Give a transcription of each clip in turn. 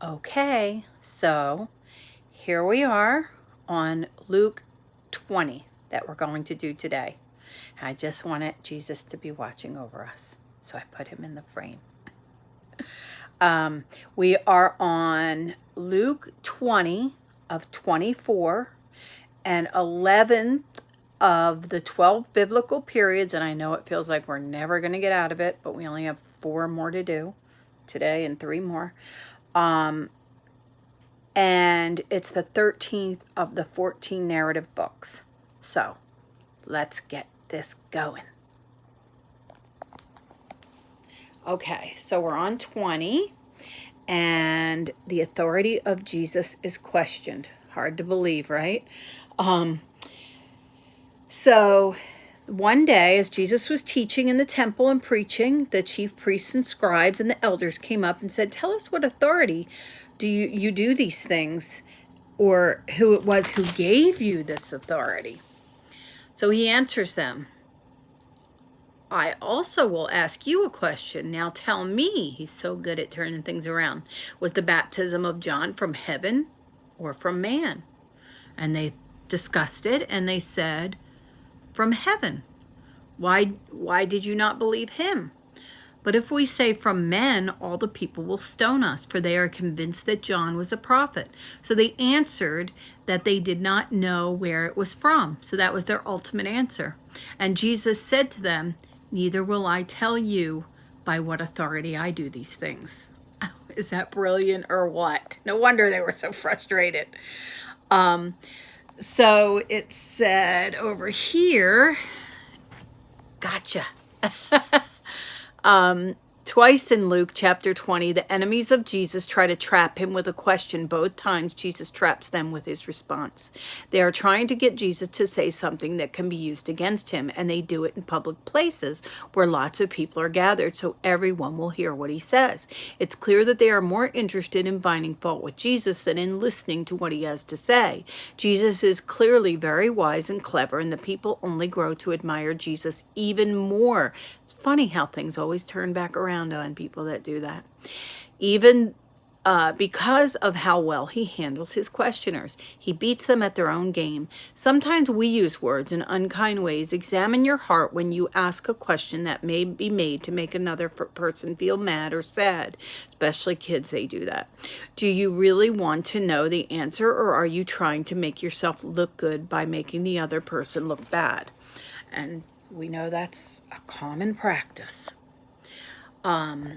Okay, so here we are on Luke 20 that we're going to do today. I just wanted Jesus to be watching over us, so I put him in the frame. We are on Luke 20 of 24 and 11th of the 12 biblical periods, and I know it feels like we're never going to get out of it, but we only have 4 more to do today and 3 more. And it's the 13th of the 14 narrative books. So let's get this going. Okay, so we're on 20, and the authority of Jesus is questioned. Hard to believe, right? So one day, as Jesus was teaching in the temple and preaching, the chief priests and scribes and the elders came up and said, "Tell us what authority do you do these things, or who it was who gave you this authority?" So he answers them, "I also will ask you a question. Now tell me," he's so good at turning things around, "was the baptism of John from heaven or from man?" And they discussed it, and they said, "From heaven. Why did you not believe him? But if we say from men, all the people will stone us, for they are convinced that John was a prophet." So they answered that they did not know where it was from. So that was their ultimate answer. And Jesus said to them, "Neither will I tell you by what authority I do these things." Is that brilliant or what? No wonder they were so frustrated. So it said over here, gotcha. Twice in Luke chapter 20, the enemies of Jesus try to trap him with a question. Both times Jesus traps them with his response. They are trying to get Jesus to say something that can be used against him, and they do it in public places where lots of people are gathered so everyone will hear what he says. It's clear that they are more interested in finding fault with Jesus than in listening to what he has to say. Jesus is clearly very wise and clever, and the people only grow to admire Jesus even more. It's funny how things always turn back around on people that do that. Even because of how well he handles his questioners. He beats them at their own game. Sometimes we use words in unkind ways. Examine your heart when you ask a question that may be made to make another person feel mad or sad. Especially kids, they do that. Do you really want to know the answer, or are you trying to make yourself look good by making the other person look bad? And we know that's a common practice.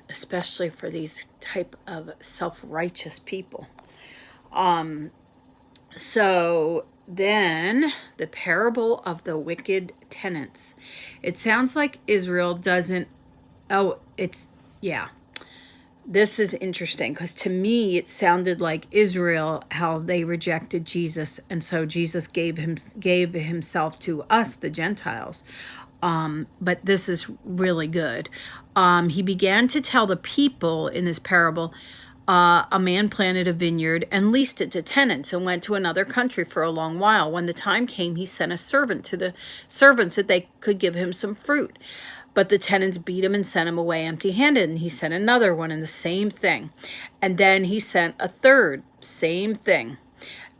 Especially for these type of self-righteous people. So then the parable of the wicked tenants. It sounds like Israel doesn't, this is interesting because to me it sounded like Israel, how they rejected Jesus, and so Jesus gave himself to us, the Gentiles. But this is really good. He began to tell the people in this parable, a man planted a vineyard and leased it to tenants and went to another country for a long while. When the time came, he sent a servant to the servants that they could give him some fruit. But the tenants beat him and sent him away empty-handed. And he sent another one, and the same thing. And then he sent a third, same thing.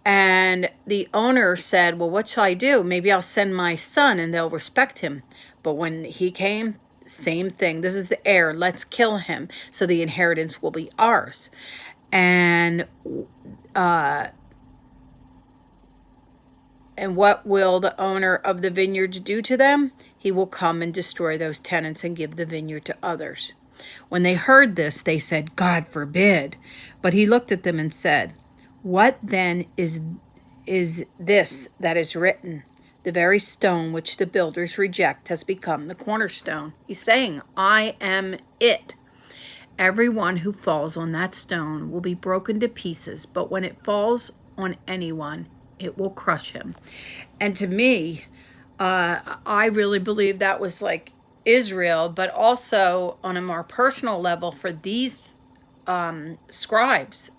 And the owner said, "Well, what shall I do? Maybe I'll send my son and they'll respect him." But when he came, same thing. "This is the heir. Let's kill him so the inheritance will be ours." And what will the owner of the vineyards do to them? He will come and destroy those tenants and give the vineyard to others. When they heard this, they said, "God forbid." But he looked at them and said, "What then is this that is written? The very stone which the builders reject has become the cornerstone." He's saying, I am it. "Everyone who falls on that stone will be broken to pieces, but when it falls on anyone, it will crush him." And to me, I really believe that was like Israel, but also on a more personal level for these scribes,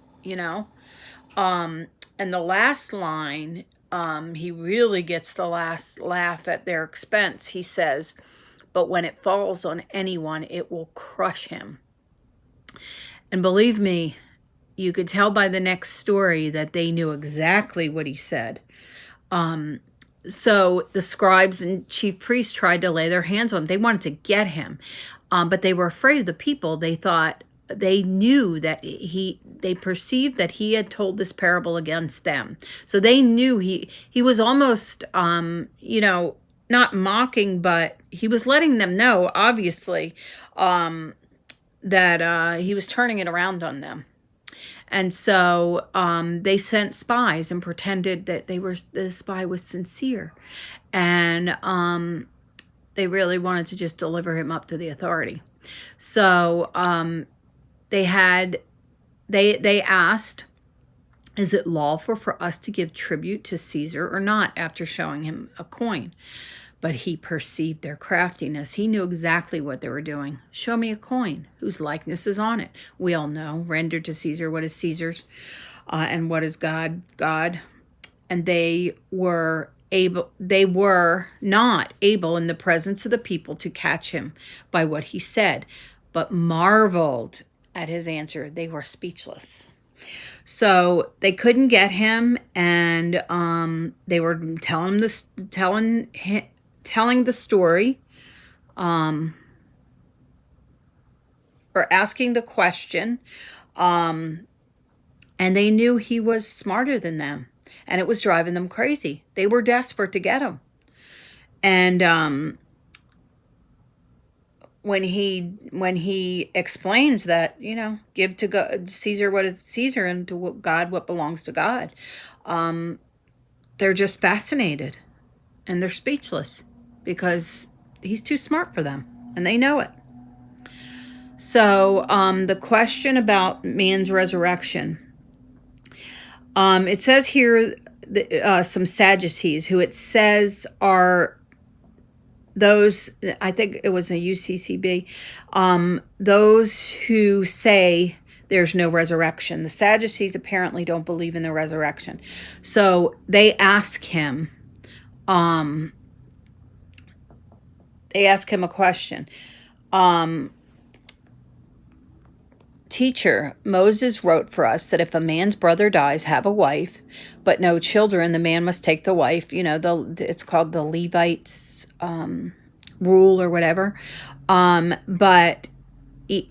and the last line, he really gets the last laugh at their expense. He says, "But when it falls on anyone, it will crush him." And believe me, you could tell by the next story that they knew exactly what he said. So the scribes and chief priests tried to lay their hands on him. They wanted to get him, but they were afraid of the people. They knew that they perceived that he had told this parable against them. So they knew he was almost, not mocking, but he was letting them know, obviously, that he was turning it around on them. And so they sent spies and pretended that the spy was sincere. And they really wanted to just deliver him up to the authority. So they asked, is it lawful for us to give tribute to Caesar or not, after showing him a coin? But he perceived their craftiness. He knew exactly what they were doing. Show me a coin whose likeness is on it. We all know, render to Caesar what is Caesar's, and what is God. And they were not able in the presence of the people to catch him by what he said, but marveled at his answer. They were speechless. So they couldn't get him, and they were telling the story, or asking the question, and they knew he was smarter than them, and it was driving them crazy. They were desperate to get him. And when he explains that, give to God, Caesar what is Caesar, and to God what belongs to God, they're just fascinated, and they're speechless, because he's too smart for them, and they know it. So the question about man's resurrection, it says here some Sadducees, who it says are those, I think it was a UCCB, those who say there's no resurrection. The Sadducees apparently don't believe in the resurrection. So they ask him, a question. Teacher, Moses wrote for us that if a man's brother dies, have a wife, but no children, the man must take the wife. It's called the Levites rule or whatever. And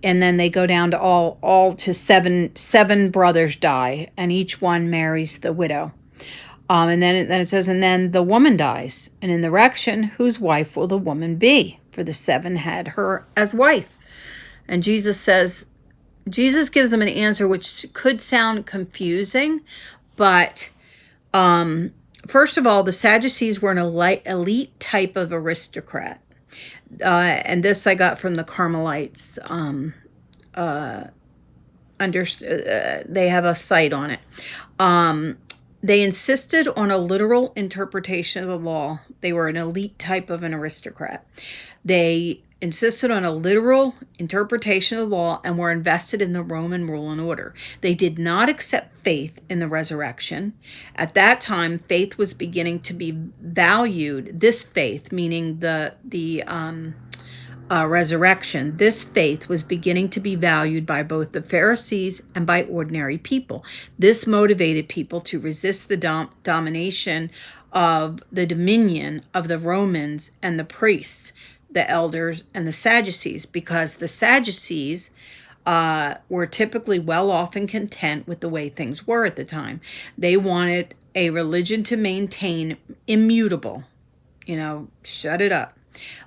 then they go down to all to seven brothers die, and each one marries the widow. And then it says, and then the woman dies, and in the resurrection, whose wife will the woman be? For the seven had her as wife. And Jesus gives them an answer which could sound confusing, but first of all, the Sadducees were an elite type of aristocrat. And this I got from the Carmelites. They have a site on it. They insisted on a literal interpretation of the law. They were an elite type of an aristocrat. They insisted on a literal interpretation of the law and were invested in the Roman rule and order. They did not accept faith in the resurrection. At that time, faith was beginning to be valued. This faith, meaning the resurrection, this faith was beginning to be valued by both the Pharisees and by ordinary people. This motivated people to resist the domination of the dominion of the Romans and the priests, the elders, and the Sadducees, because the Sadducees were typically well off and content with the way things were at the time. They wanted a religion to maintain immutable, shut it up,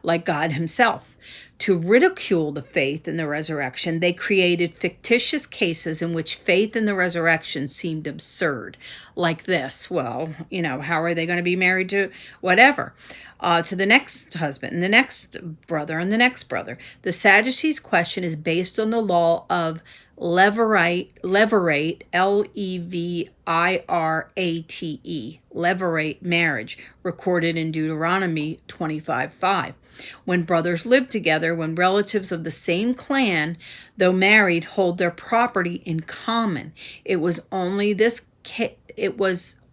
like God himself. To ridicule the faith in the resurrection, they created fictitious cases in which faith in the resurrection seemed absurd, like this. Well, how are they going to be married to whatever? To the next husband, and the next brother, and the next brother. The Sadducees' question is based on the law of levirate, Levirate, levirate marriage, recorded in Deuteronomy 25:5. When brothers live together, when relatives of the same clan, though married, hold their property in common, it was only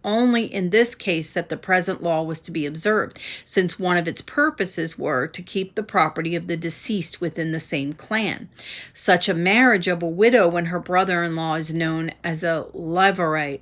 only in this case that the present law was to be observed, since one of its purposes were to keep the property of the deceased within the same clan. Such a marriage of a widow when her brother-in-law is known as a levirate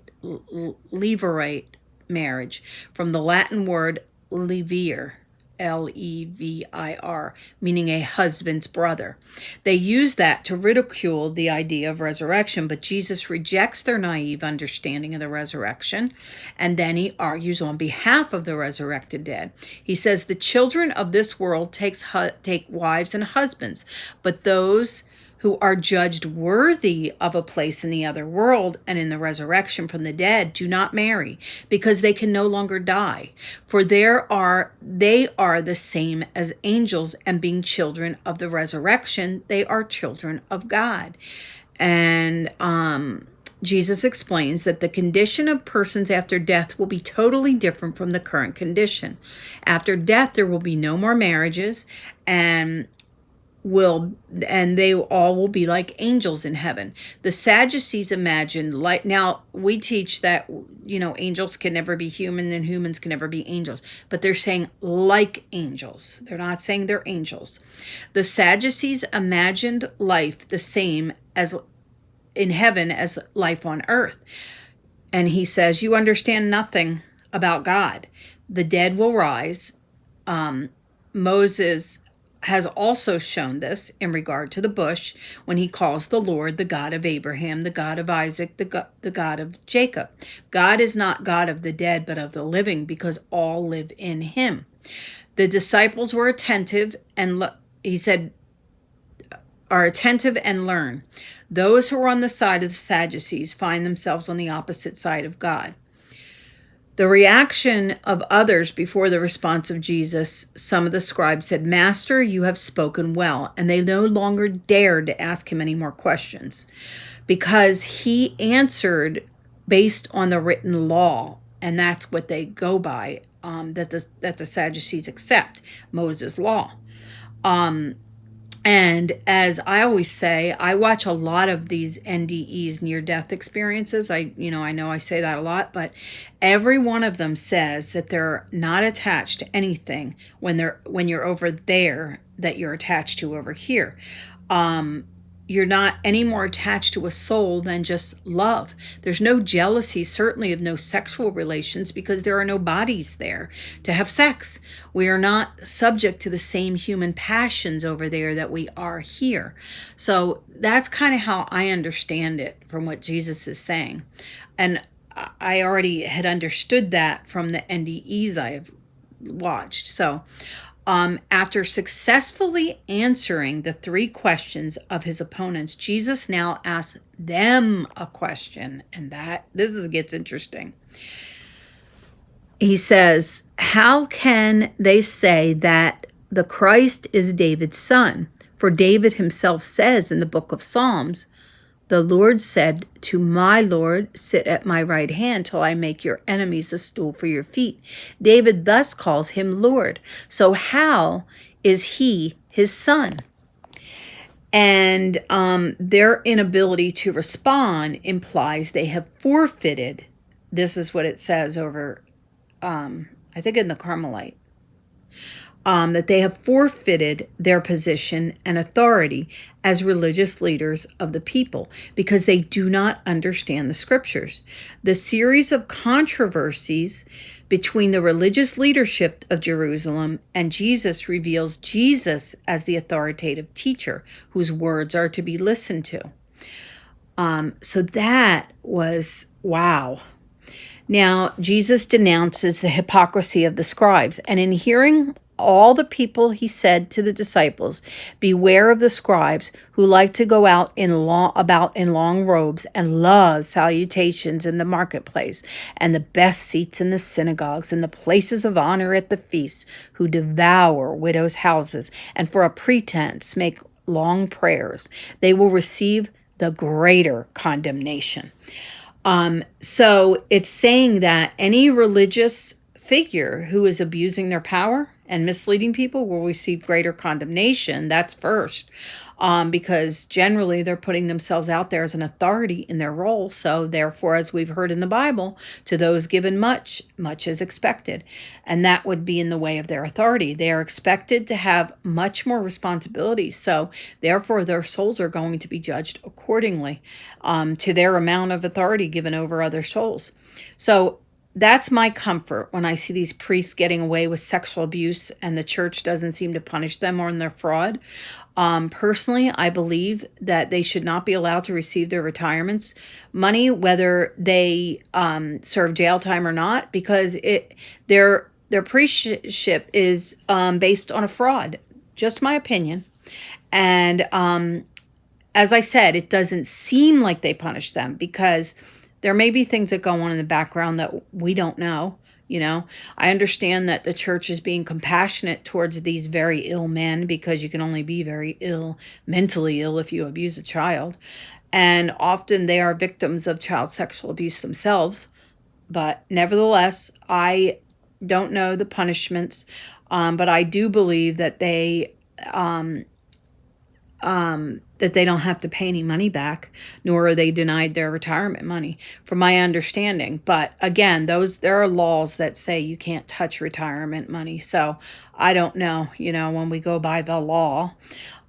marriage, from the Latin word levir, Levir, meaning a husband's brother. They use that to ridicule the idea of resurrection, but Jesus rejects their naive understanding of the resurrection, and then he argues on behalf of the resurrected dead. He says the children of this world take wives and husbands, but those who are judged worthy of a place in the other world and in the resurrection from the dead do not marry, because they can no longer die. For they are the same as angels, and being children of the resurrection, they are children of God. And Jesus explains that the condition of persons after death will be totally different from the current condition. After death, there will be no more marriages, and they all will be like angels in heaven. The Sadducees imagined, like, now we teach that, angels can never be human and humans can never be angels, but they're saying like angels. They're not saying they're angels. The Sadducees imagined life the same as in heaven as life on earth. And he says, you understand nothing about God. The dead will rise. Moses has also shown this in regard to the bush when he calls the Lord the God of Abraham, the God of Isaac, the God of Jacob. God is not God of the dead, but of the living, because all live in him. The disciples were attentive, and he said, are attentive and learn. Those who are on the side of the Sadducees find themselves on the opposite side of God. The reaction of others before the response of Jesus, some of the scribes said, Master, you have spoken well. And they no longer dared to ask him any more questions, because he answered based on the written law. And that's what they go by, that the Sadducees accept, Moses' law. And as I always say, I watch a lot of these NDEs, near-death experiences. I know I say that a lot, but every one of them says that they're not attached to anything when you're over there that you're attached to over here. You're not any more attached to a soul than just love. There's no jealousy, certainly of no sexual relations, because there are no bodies there to have sex. We are not subject to the same human passions over there that we are here. So that's kind of how I understand it from what Jesus is saying. And I already had understood that from the NDEs I have watched. So after successfully answering the 3 questions of his opponents, Jesus now asks them a question, and this gets interesting. He says, how can they say that the Christ is David's son? For David himself says in the book of Psalms, the Lord said to my Lord, sit at my right hand till I make your enemies a stool for your feet. David thus calls him Lord. So how is he his son? And their inability to respond implies they have forfeited. This is what it says over, I think in the Carmelite. That they have forfeited their position and authority as religious leaders of the people because they do not understand the scriptures. The series of controversies between the religious leadership of Jerusalem and Jesus reveals Jesus as the authoritative teacher whose words are to be listened to. So that was wow. Now, Jesus denounces the hypocrisy of the scribes, and in hearing all the people, he said to the disciples, beware of the scribes who like to go out in long robes and love salutations in the marketplace and the best seats in the synagogues and the places of honor at the feasts, who devour widows' houses and for a pretense make long prayers. They will receive the greater condemnation. So it's saying that any religious figure who is abusing their power and misleading people will receive greater condemnation. That's first. because generally they're putting themselves out there as an authority in their role. So therefore, as we've heard in the Bible, to those given much, much is expected. And that would be in the way of their authority. They are expected to have much more responsibility. So therefore, their souls are going to be judged accordingly to their amount of authority given over other souls. So that's my comfort when I see these priests getting away with sexual abuse and the church doesn't seem to punish them on their fraud. Personally, I believe that they should not be allowed to receive their retirements money, whether they serve jail time or not, because their priestship is based on a fraud. Just my opinion. And as I said, it doesn't seem like they punish them because there may be things that go on in the background that we don't know. I understand that the church is being compassionate towards these very ill men because you can only be very ill, mentally ill, if you abuse a child. And often they are victims of child sexual abuse themselves. But nevertheless, I don't know the punishments, but I do believe that they don't have to pay any money back, nor are they denied their retirement money, from my understanding. But again, there are laws that say you can't touch retirement money. So I don't know, when we go by the law.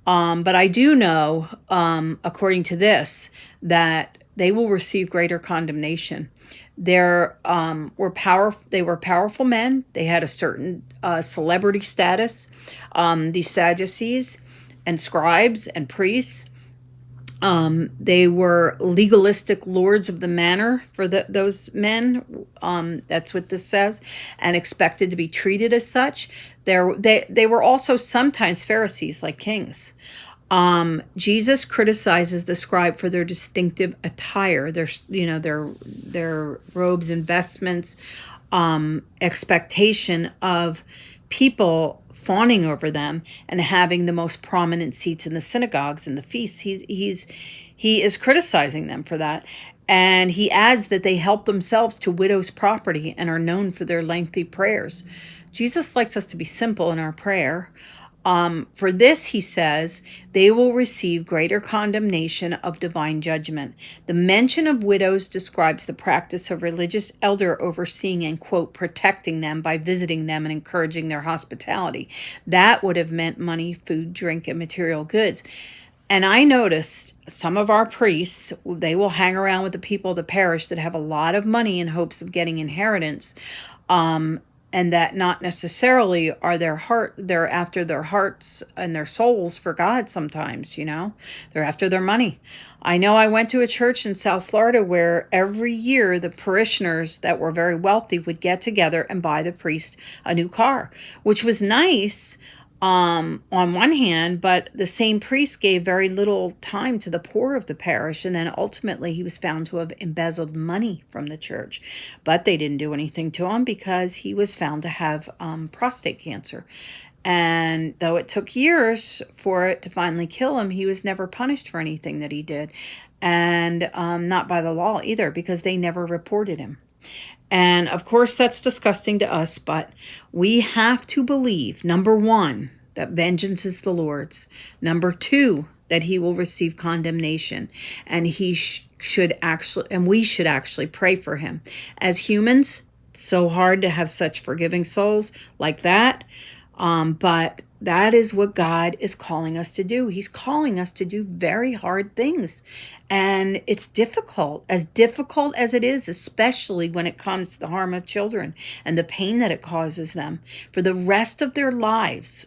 But I do know, according to this, that they will receive greater condemnation. They were powerful men. They had a certain celebrity status. These Sadducees and scribes and priests. They were legalistic lords of the manor for those men. That's what this says, and expected to be treated as such. They were also sometimes Pharisees, like kings. Jesus criticizes the scribe for their distinctive attire, their robes and vestments, expectation of people fawning over them and having the most prominent seats in the synagogues and the feasts. He is criticizing them for that. And he adds that they help themselves to widows' property and are known for their lengthy prayers. Jesus likes us to be simple in our prayer. For this, he says, they will receive greater condemnation of divine judgment. The mention of widows describes the practice of religious elder overseeing and, quote, protecting them by visiting them and encouraging their hospitality. That would have meant money, food, drink, and material goods. And I noticed some of our priests, they will hang around with the people of the parish that have a lot of money in hopes of getting inheritance. And that not necessarily are they're after their hearts and their souls for God sometimes, They're after their money. I know I went to a church in South Florida where every year the parishioners that were very wealthy would get together and buy the priest a new car, which was nice on one hand, but the same priest gave very little time to the poor of the parish, and then ultimately he was found to have embezzled money from the church. But they didn't do anything to him because he was found to have prostate cancer. And though it took years for it to finally kill him, he was never punished for anything that he did. And not by the law either, because they never reported him. And of course, that's disgusting to us, but we have to believe, number one, that vengeance is the Lord's. Number two, that he will receive condemnation. And we should actually pray for him. As humans, it's so hard to have such forgiving souls like that. But that is what God is calling us to do. He's calling us to do very hard things. And it's difficult as it is, especially when it comes to the harm of children and the pain that it causes them for the rest of their lives.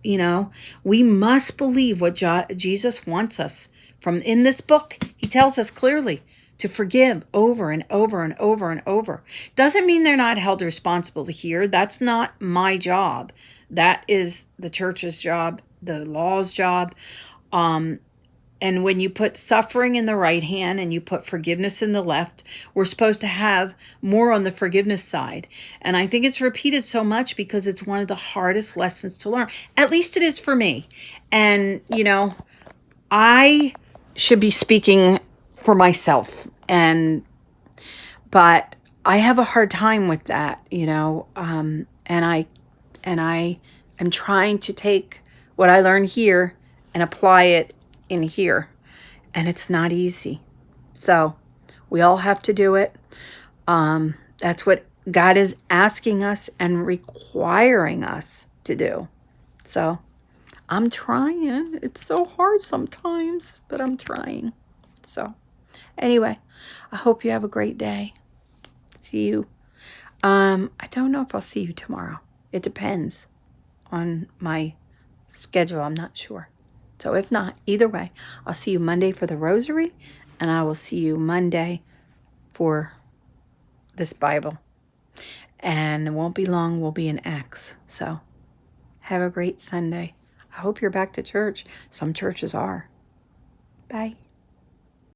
We must believe what Jesus wants us from in this book. He tells us clearly to forgive over and over and over and over. Doesn't mean they're not held responsible to hear. That's not my job. That is the church's job, the law's job. And when you put suffering in the right hand and you put forgiveness in the left, we're supposed to have more on the forgiveness side. And I think it's repeated so much because it's one of the hardest lessons to learn. At least it is for me. And, I should be speaking for myself. But I have a hard time with that, and I am trying to take what I learned here and apply it in here. And it's not easy. So we all have to do it. That's what God is asking us and requiring us to do. So I'm trying. It's so hard sometimes, but I'm trying. So anyway, I hope you have a great day. See you. I don't know if I'll see you tomorrow. It depends on my schedule. I'm not sure. So if not, either way, I'll see you Monday for the rosary, and I will see you Monday for this Bible. And it won't be long. We'll be in Acts. So have a great Sunday. I hope you're back to church. Some churches are. Bye.